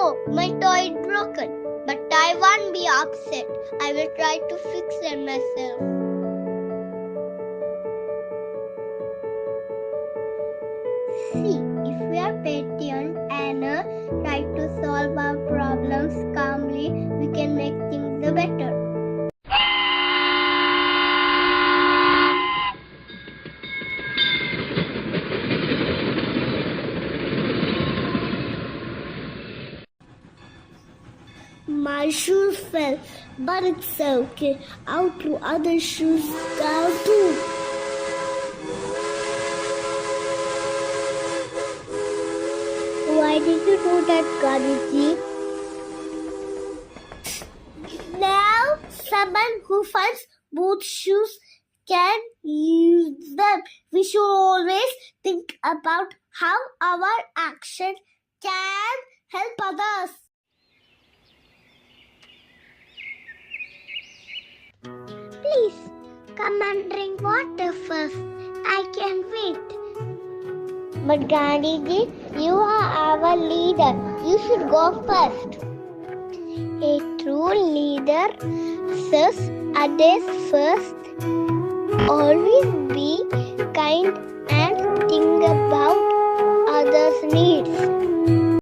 Oh, my toy is broken. But I won't be upset. I will try to fix it myself. See, if we are patient and try to solve our problems calmly, we can make things better. My shoes fell, but it's okay. How do other shoes go too? Why did you do that, Gandhiji? Now, someone who finds both shoes can use them. We should always think about how our action can help others. Please, come and drink water first. I can wait. But Gandhiji, you are our leader. You should go first. A true leader says others first. Always be kind and think about others' needs.